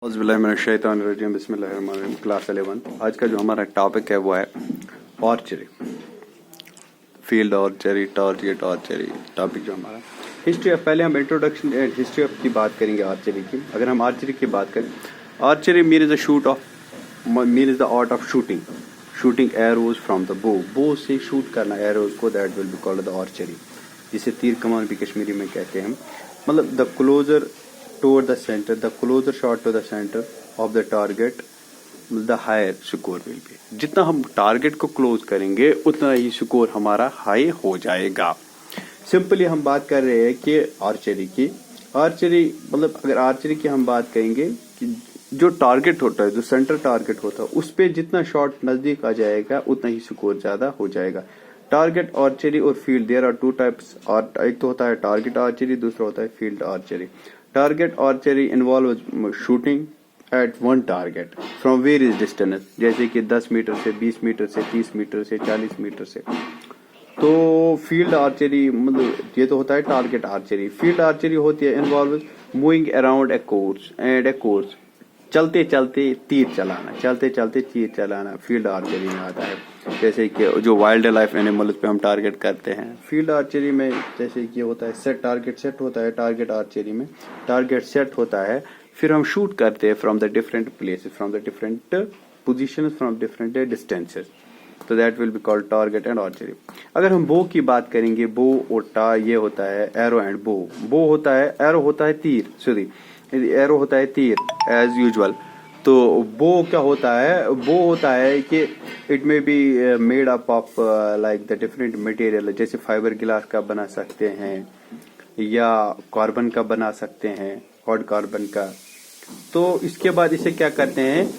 बिस्मिल्लाहिर्रहमानिर्रहीम। क्लास 11 आज का जो हमारा टॉपिक है वो है archery, field archery, target archery. Topic जो हमारा हिस्ट्री ऑफ, पहले हम इंट्रोडक्शन एंड हिस्ट्री ऑफ की बात करेंगे आर्चरी की। अगर हम आर्चरी की बात करें, archery mean is the art of shooting arrows from the bow से शूट करना एरोज को, that will be called the archery, जिसे तीर कमान भी कश्मीरी में कहते हैं। मतलब the closer toward the center, the closer shot to the center of the target, the higher score will be। जितना हम टारगेट को क्लोज करेंगे उतना ही स्कोर हमारा हाई हो जाएगा। सिंपली हम बात कर रहे हैं कि आर्चरी मतलब अगर आर्चरी की हम बात करेंगे कि जो टारगेट होता है, जो सेंटर टारगेट होता है, उस पर जितना शॉट नजदीक आ जाएगा उतना ही स्कोर ज्यादा हो जाएगा। टारगेट आर्चरी और field, there are two types. एक तो होता है टारगेट आर्चरी, दूसरा होता है field archery. Target archery involve shooting at one target from various distance, जैसे कि 10 मीटर से, 20 मीटर से, 30 मीटर से, 40 मीटर से। तो फील्ड आर्चरी मतलब ये तो होता है टारगेट आर्चरी। फील्ड आर्चरी होती है involve moving around a course, चलते चलते तीर चलाना फील्ड आर्चरी में आता है। जैसे कि जो वाइल्ड लाइफ एनिमल्स पे हम टारगेट करते हैं फील्ड आर्चरी में, जैसे कि होता है टारगेट सेट होता है। टारगेट आर्चरी में टारगेट सेट होता है, फिर हम शूट करते हैं from the different places, from the different positions, from different distances. तो that will be called target and archery. अगर हम बो की बात करेंगे, बो और ये होता है एरो एंड बो होता है, एरो होता है तीर, एरो होता है तीर एज यूजुअल। तो बो क्या होता है, बो होता है कि it may be made up of like the different material, जैसे फाइबर ग्लास का बना सकते हैं या कार्बन का बना सकते हैं, हॉट कार्बन का। तो इसके बाद इसे क्या करते हैं,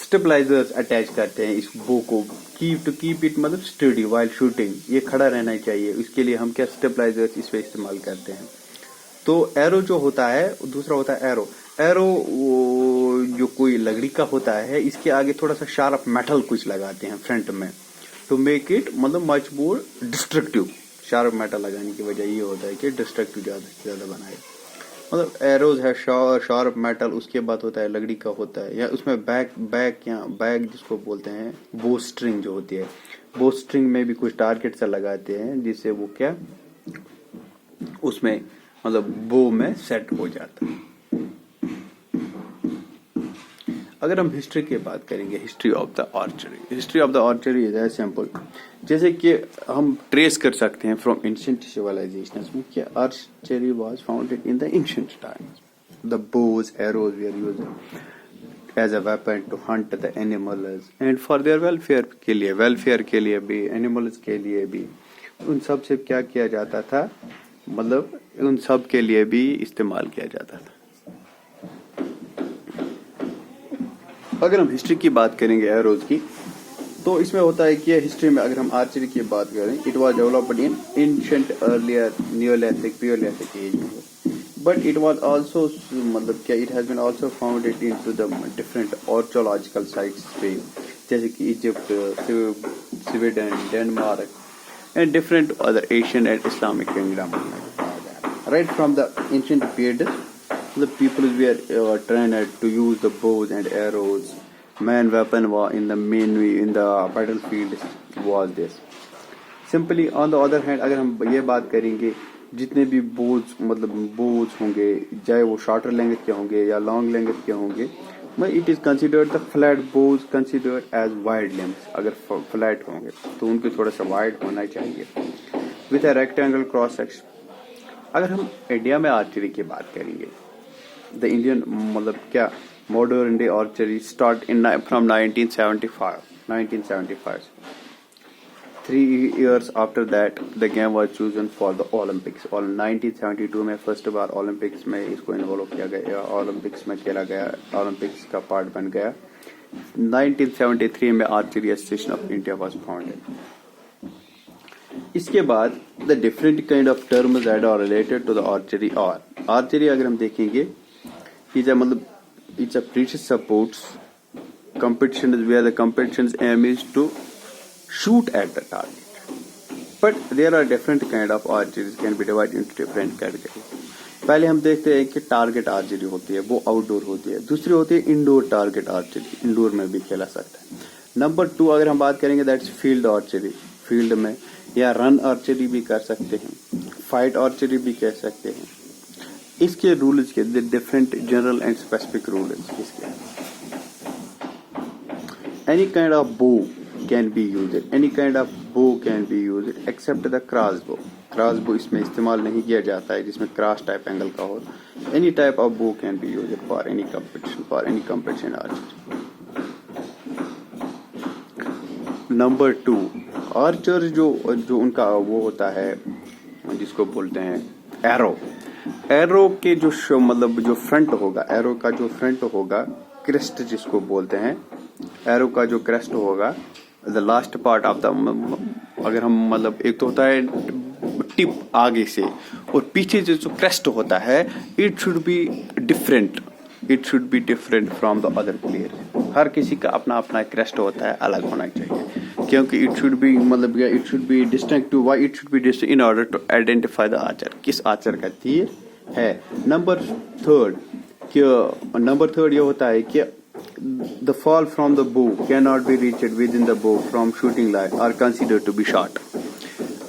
स्टेबलाइजर्स अटैच करते हैं इस बो को, कीप इट मतलब स्टडी वाइल शूटिंग, ये खड़ा रहना चाहिए। इसके लिए हम क्या स्टेबलाइजर्स इस पे इस्तेमाल करते हैं। तो एरो जो होता है, दूसरा होता है एरो जो कोई लकड़ी का होता है, इसके आगे थोड़ा सा शार्प मेटल कुछ लगाते हैं फ्रंट में, टू मेक इट मतलब much more destructive. Sharp metal लगाने की वजह ये होता है कि डिस्ट्रक्टिव ज्यादा से ज्यादा बनाए। मतलब एरोज है शार्प मेटल, उसके बाद होता है लकड़ी का होता है, या उसमें बैग जिसको बोलते हैं, बो स्ट्रिंग जो होती है, बो स्ट्रिंग में भी कुछ टारगेट से लगाते हैं जिससे वो क्या उसमें मतलब बो में सेट हो जाता है। अगर हम हिस्ट्री की बात करेंगे, history of the archery is as simple, जैसे कि हम ट्रेस कर सकते हैं फ्रॉम एंशिएंट सिविलाइजेशंस में कि archery was founded in the ancient times. The bows arrows were used as a weapon to hunt the animals and for their welfare के लिए भी, एनिमल्स के लिए भी, उन सब से क्या किया जाता था, मतलब उन सब के लिए भी इस्तेमाल किया जाता था। अगर हम हिस्ट्री की बात करेंगे एरोज की, तो इसमें होता है कि हिस्ट्री में अगर हम आर्चरी की बात करें, it was developed in ancient earlier neolithic age में, बट इट वाज आल्सो मतलब क्या it has been also founded into the different archaeological sites पे, जैसे कि Egypt, Sweden, Denmark and different other Asian and Islamic kingdom. Right from the ancient period, the people were trained to use the bows and arrows. Main weapon in the battlefield was this. Simply on the other hand, अगर हम ये बात करेंगे, जितने भी बोज होंगे, चाहे वो शॉर्टर लेंथ के होंगे या लॉन्ग लेंथ के होंगे, it is considered the flat bows considered as wide limbs. अगर फ्लैट होंगे तो उनके थोड़ा सा वाइड होना चाहिए with a rectangle cross section. अगर हम इंडिया में आर्चरी की बात करेंगे, द इंडियन मतलब क्या modern day archery start in from 1975। 3 years after that the game was chosen for the Olympics, और 1972 में फर्स्ट बार ओलंपिक्स में इसको इन्वॉल्व किया गया, ओलंपिक्स में खेला गया, ओलंपिक्स का पार्ट बन गया। 1973 में archery association of India was founded. इसके बाद the different kind of terms that are related to the archery, और आर्चरी अगर हम देखेंगे मतलब it's a precious sports competition is where the competition's aim is to shoot at the target, but there are different kind of archeries can be divided into different categories. पहले हम देखते हैं कि टारगेट आर्चरी होती है, वो outdoor होती है। दूसरी होती है इंडोर टारगेट आर्चरी, इंडोर में भी खेला सकता है। नंबर 2 अगर हम बात करेंगे दैट्स फील्ड आर्चरी, फील्ड में, या रन आर्चरी भी कर सकते हैं, फाइट आर्चरी भी कह सकते हैं। इसके रूल्स के different general and specific rules इसके। Any kind of bow can be used, any kind of bow can be used except the cross bow. Cross bow इसमें इस्तेमाल नहीं किया जाता है जिसमें क्रॉस टाइप एंगल का हो। Any type of bow can be used for any competition archery. Number 2 Archer जो उनका वो होता है जिसको बोलते हैं एरो। एरो के जो मतलब जो फ्रंट होगा, एरो का जो फ्रंट होगा, क्रेस्ट जिसको बोलते हैं, एरो का जो क्रेस्ट होगा, the last part of the, अगर हम मतलब एक तो होता है टिप आगे से और पीछे जो क्रेस्ट होता है, it should be different, it should be different from the other player. हर किसी का अपना अपना क्रेस्ट होता है, अलग होना चाहिए, क्योंकि इट शुड बी मतलब it should be distinct to why it should be distinct in order to identify the archer, किस आर्चर का तीर है। नंबर 3 ये होता है कि the fall from the bow can not be reached within the bow from shooting line are considered to be shot.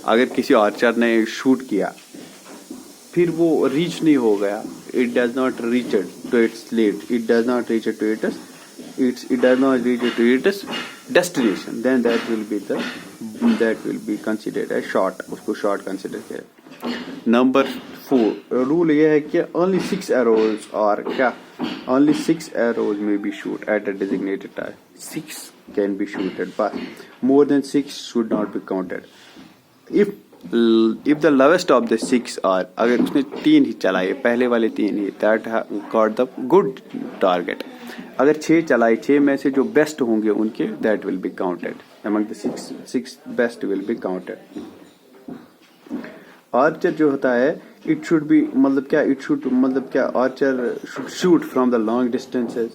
अगर किसी आर्चर ने शूट किया फिर वो रीच नहीं हो गया, it does not reach to its lead, it does not reach to its destination, then that will be considered as shot, उसको शॉट कंसिडर किया। नंबर 4 रूल ये है कि only 6 arrows may be shoot at a designated time. 6 can be shooted, but more than 6 should not be counted. If the lowest of the 6 are, अगर उसने 3 ही चलाए, पहले वाले 3 ही, that got the good target. अगर 6 चलाए, 6 में से जो बेस्ट होंगे उनके, that will be counted among the 6 best will be counted. Archer जो होता है it should B Archer should shoot from the long distances,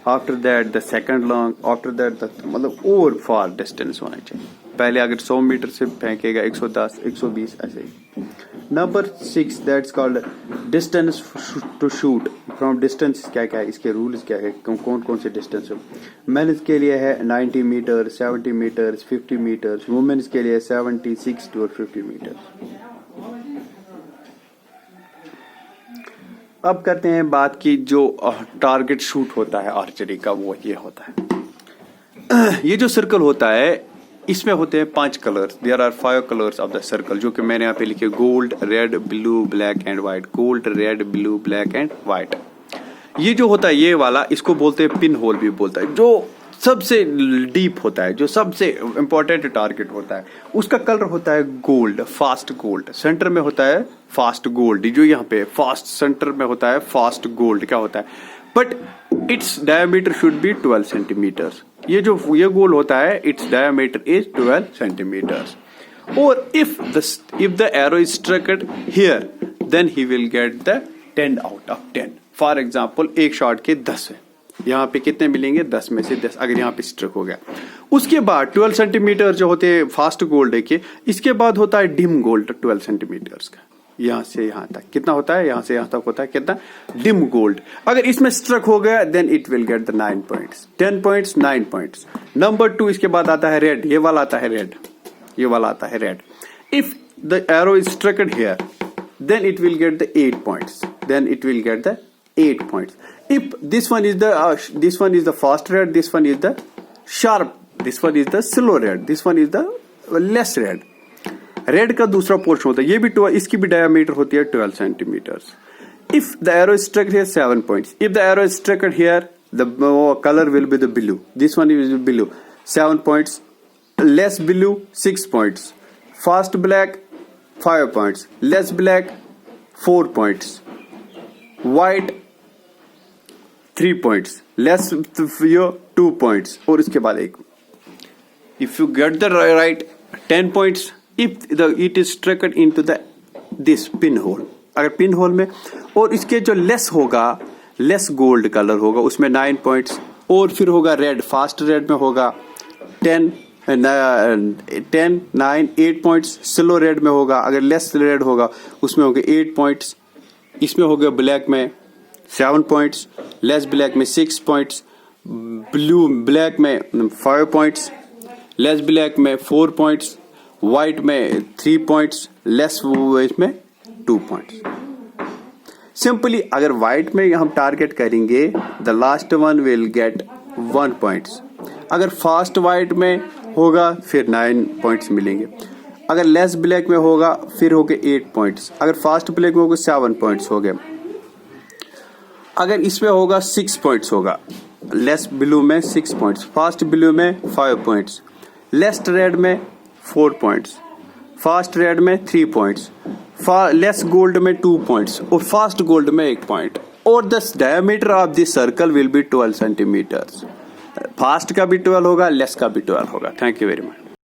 after that the second long, after that the मतलब और फार डिस्टेंस होना चाहिए। पहले अगर 100 मीटर से फेंकेगा 110 120 ऐसे ही। Number 6 that's called distance to shoot from distance. क्या क्या है इसके रूल्स, क्या है, कौन कौन से डिस्टेंस है। मेंस के लिए है 90 मीटर, 70 मीटर, 50 मीटर, वुमेन्स के लिए 70, 60 और 50 मीटर। अब करते हैं बात की जो टारगेट शूट होता है आर्चरी का, वो ये होता है। ये जो सर्कल होता है इसमें होते हैं 5 colours, there are 5 colours of the circle, जो कि मैंने यहाँ पे लिखे gold, red, blue, black and white. Gold, red, blue, black and white. ये जो होता है ये वाला, इसको बोलते हैं पिन होल भी बोलता है, जो सबसे डीप होता है, जो सबसे इंपॉर्टेंट टारगेट होता है, उसका कलर होता है गोल्ड, फास्ट गोल्ड। सेंटर में होता है फास्ट गोल्ड, जो यहाँ पे फास्ट सेंटर में होता है फास्ट गोल्ड। क्या होता है, but it's diameter should be 12 centimetres. ये गोल होता है, इट्स डायमीटर इज 12 सेंटीमीटर्स। और if the arrow is strucked here, then he will get the 10 out of 10। For example एक शॉट के 10 है, यहाँ पे कितने मिलेंगे, 10 में से 10 अगर यहाँ पे स्ट्रक हो गया। उसके बाद 12 सेंटीमीटर जो होते हैं फास्ट गोल्ड के, इसके बाद होता है डिम गोल्ड 12 सेंटीमीटर्स का। यहाँ से यहाँ तक कितना होता है, यहाँ से यहाँ तक होता है कितना, डिम गोल्ड। अगर इसमें स्ट्रक हो गया then it will get the 9 points, 10 points, 9 points. Number 2 इसके बाद आता है रेड, ये वाला आता है रेड, ये वाला आता है red. If the arrow is strucked here, then it will get the 8 points, then it will get the 8 points. If this one is the fast red, this one is the sharp, this one is the slow red, this one is the less red. Red का दूसरा portion होता है, ये भी इसकी भी diameter होती है 12 centimetres. If the arrow is struck here 7 points, if the arrow is strucked here the colour will be the blue, this one is blue 7 points, less blue 6 points, fast black 5 points, less black 4 points, white 3 points, less 2 points, और इसके बाद एक। If you get the right 10 points if it is strucked into the this pin hole, अगर pin hole में, और इसके जो less होगा, लेस गोल्ड कलर होगा, उसमें 9 पॉइंट्स, और फिर होगा रेड, फास्ट रेड में होगा 10 9 8 पॉइंट्स, स्लो रेड में होगा, अगर लेस रेड होगा उसमें होंगे 8 पॉइंट्स, इसमें हो गया ब्लैक में 7 पॉइंट्स, लेस ब्लैक में 6 पॉइंट्स, ब्लैक में 5 पॉइंट्स, लेस ब्लैक में 4 पॉइंट्स, वाइट में 3 पॉइंट्स, लेस इसमें 2 पॉइंट्स। सिंपली अगर व्हाइट में हम टारगेट करेंगे the last one will get 1 points. अगर फास्ट व्हाइट में होगा फिर 9 पॉइंट्स मिलेंगे। अगर लेस ब्लैक में होगा फिर हो गए 8 पॉइंट्स। अगर फास्ट ब्लैक में होगा 7 पॉइंट्स हो गए। अगर इसमें होगा 6 पॉइंट्स होगा, लेस ब्लू में 6 पॉइंट्स, फास्ट ब्लू में 5 पॉइंट्स, लेस रेड में 4 पॉइंट्स, फास्ट रेड में 3 पॉइंट्स, लेस गोल्ड में 2 पॉइंट्स और फास्ट गोल्ड में 1 पॉइंट। और the diameter of this circle will be 12 centimetres. Fast का भी 12 होगा, लेस का भी 12 होगा। Thank you very much.